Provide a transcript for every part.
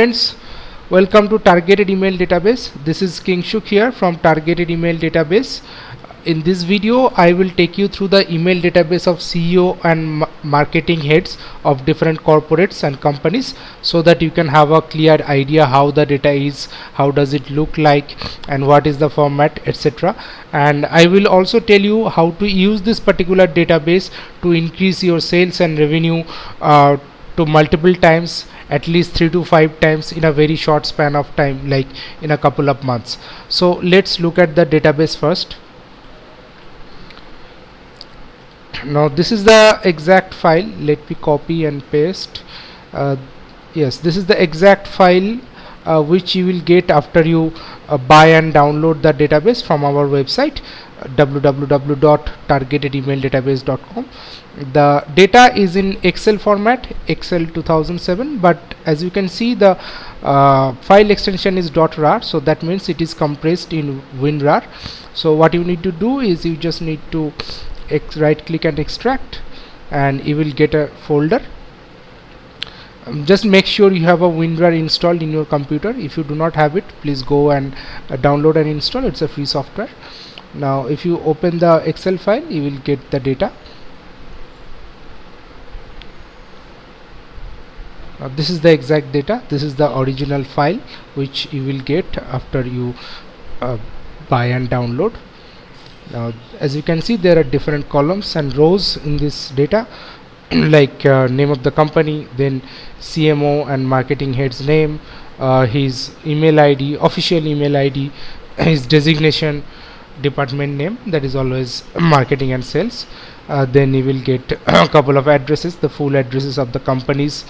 friends, welcome to Targeted Email Database. This is Kingshuk here from Targeted Email Database. In this video, I will take you through the email database of CEO and marketing heads of different corporates and companies, so that you can have a clear idea how the data is, how does it look like, and what is the format, etc. And I will also tell you how to use this particular database to increase your sales and revenue to multiple times, at least 3 to 5 times in a very short span of time, like in a couple of months. So let's look at the database first. Now this is the exact file. Let me copy and paste. Yes, this is the exact file which you will get after you buy and download the database from our website www.targetedemaildatabase.com. The data is in Excel format, Excel 2007, but as you can see, the file extension is .rar, so that means it is compressed in WinRAR. So what you need to do is you just need to right click and extract, and you will get a folder. Just make sure you have a WinRAR installed in your computer. If you do not have it, please go and download and install. It's a free software. Now if you open the Excel file, you will get the data. This is the exact data. This is the original file which you will get after you buy and download. Now as you can see, there are different columns and rows in this data like name of the company, then CMO and marketing head's name, his email ID, official email ID, his designation, department name, that is always marketing and sales. Then you will get a couple of addresses, the full addresses of the companies,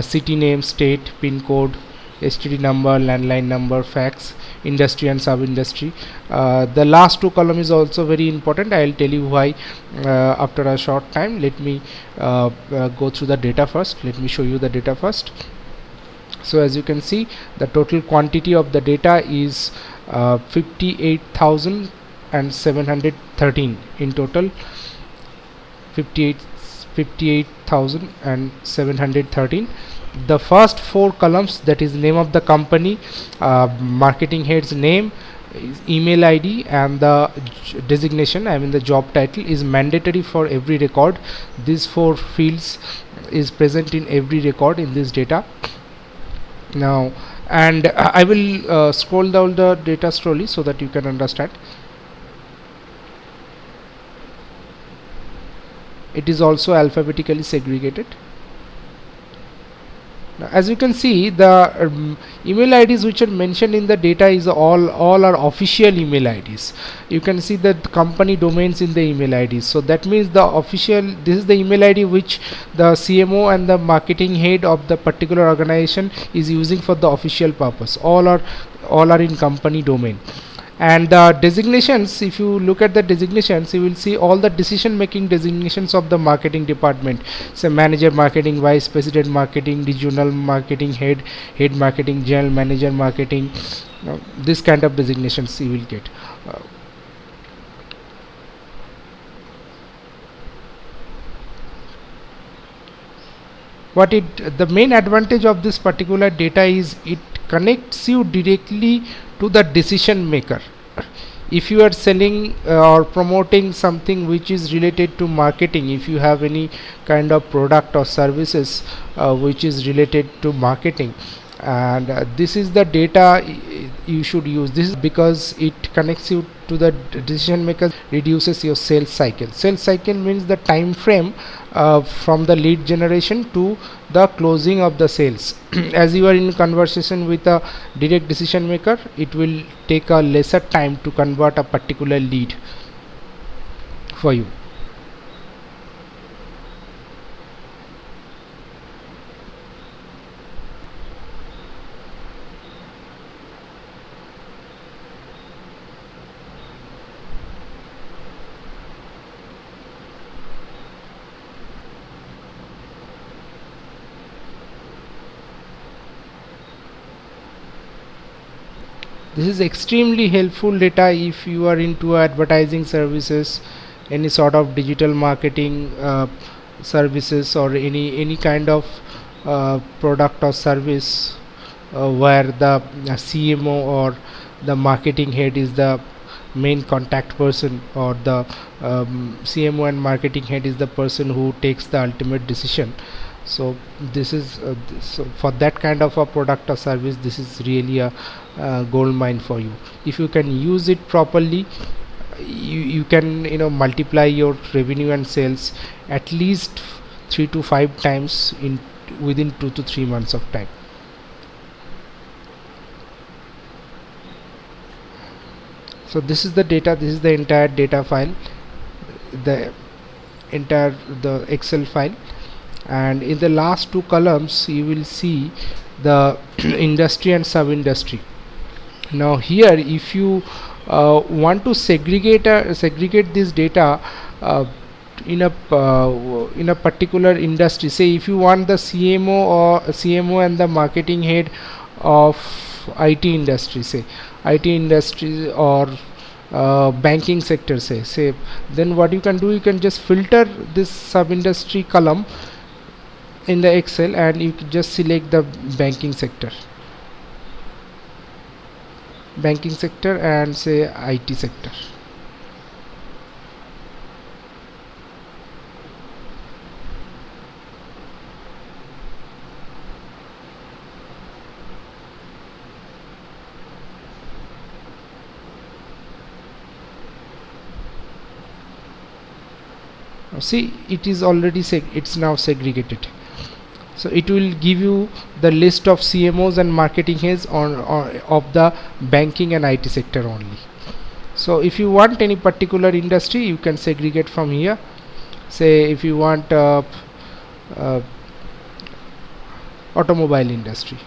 city name, state, pin code, STD number, landline number, fax, industry and sub-industry. The last two column is also very important. I will tell you why after a short time. Let me go through the data first. Let me show you the data first. So as you can see, the total quantity of the data is 58,713 in total. 58,713. The first four columns, that is name of the company, marketing head's name, email ID, and the designation, I mean the job title, is mandatory for every record. These four fields is present in every record in this data. Now, and I will scroll down the data slowly so that you can understand. It is also alphabetically segregated. Now, as you can see, the email IDs which are mentioned in the data is all are official email IDs. You can see the company domains in the email IDs. So that means the official, this is the email ID which the CMO and the marketing head of the particular organization is using for the official purpose. All are in company domain. And the designations, if you look at the designations, you will see all the decision making designations of the marketing department. So manager marketing, vice president marketing, regional marketing head, head marketing, general manager marketing, this kind of designations you will get. The main advantage of this particular data is it connects you directly to the decision maker. If you are selling or promoting something which is related to marketing, if you have any kind of product or services which is related to marketing, and this is the data you should use. This is because it connects you to the decision maker, reduces your sales cycle. Sales cycle means the time frame from the lead generation to the closing of the sales. As you are in conversation with a direct decision maker, it will take a lesser time to convert a particular lead for you. This is extremely helpful data if you are into advertising services, any sort of digital marketing services, or any kind of product or service where the CMO or the marketing head is the main contact person, or the CMO and marketing head is the person who takes the ultimate decision. So this is so for that kind of a product or service, this is really a gold mine for you. If you can use it properly, you can multiply your revenue and sales at least 3 to 5 times in within 2 to 3 months of time. So this is the data, this is the entire data file, the entire the Excel file, and in the last two columns you will see the industry and sub industry. Now here, if you want to segregate this data in a particular industry, say if you want the CMO and the marketing head of IT industry, say IT industry or banking sector, say then what you can do, you can just filter this sub industry column in the Excel, and you can just select the banking sector and say IT sector. Now see, it is already it's now segregated. So it will give you the list of CMOs and marketing heads on of the banking and IT sector only. So if you want any particular industry, you can segregate from here. Say if you want automobile industry,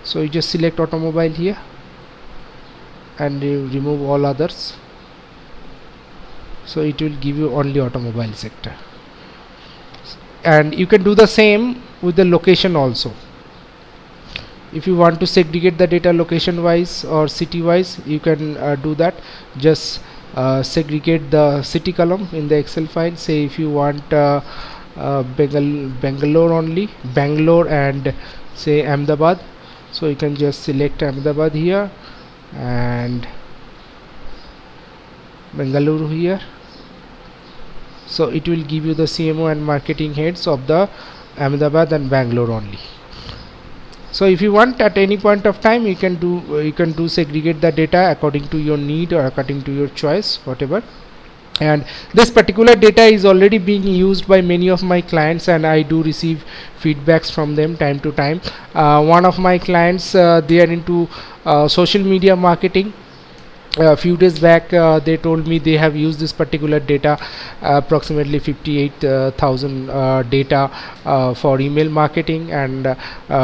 so you just select automobile here and you remove all others, so it will give you only automobile sector. And you can do the same with the location also. If you want to segregate the data location wise or city wise, you can do that. Just segregate the city column in the Excel file. Say if you want Bangalore only, Bangalore and say Ahmedabad, so you can just select Ahmedabad here and Bangalore here. So it will give you the CMO and marketing heads of the Ahmedabad and Bangalore only. So if you want, at any point of time, you can do segregate the data according to your need or according to your choice, whatever. And this particular data is already being used by many of my clients, and I do receive feedbacks from them time to time. One of my clients, they are into social media marketing. A few days back they told me they have used this particular data, approximately 58,000 data for email marketing, and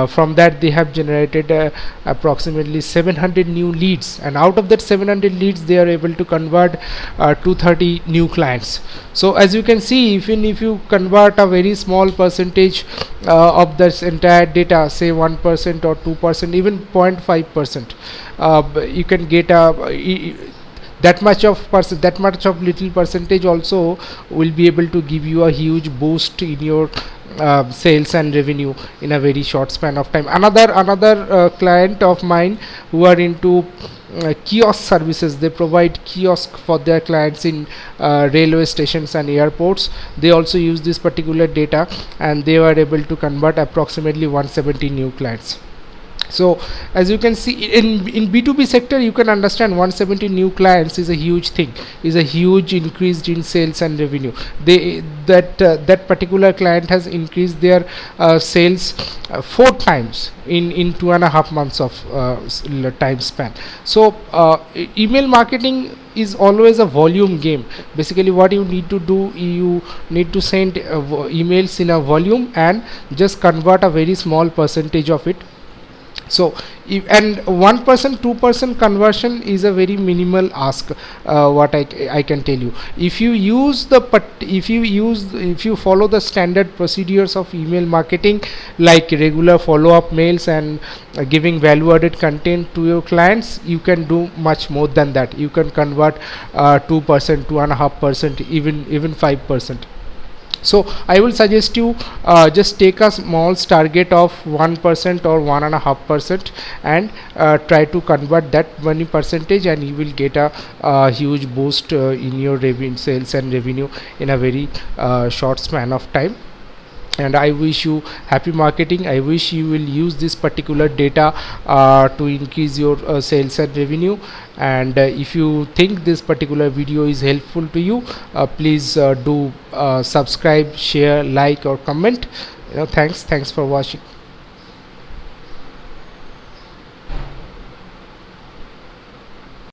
from that they have generated approximately 700 new leads, and out of that 700 leads they are able to convert 230 new clients. So as you can see, even if you convert a very small percentage of this entire data, say 1% or 2%, even 0.5%, you can get that much of little percentage also will be able to give you a huge boost in your sales and revenue in a very short span of time. Another client of mine who are into kiosk services, they provide kiosk for their clients in railway stations and airports. They also use this particular data, and they were able to convert approximately 170 new clients. So as you can see, in B2B sector, you can understand 170 new clients is a huge thing, is a huge increase in sales and revenue. That particular client has increased their sales 4 times in 2.5 months of time span. So email marketing is always a volume game. Basically what you need to do, you need to send emails in a volume and just convert a very small percentage of it. So and 1%, 2% conversion is a very minimal ask. What I can tell you, if you follow the standard procedures of email marketing, like regular follow-up mails and giving value-added content to your clients, you can do much more than that. You can convert 2%, 2.5%, even 5%. So I will suggest you just take a small target of 1% or 1.5%, and try to convert that money percentage, and you will get a huge boost in your revenue, sales and revenue, in a very short span of time. And I wish you happy marketing. I wish you will use this particular data to increase your sales and revenue. And if you think this particular video is helpful to you, please do subscribe, share, like or comment. Thanks for watching.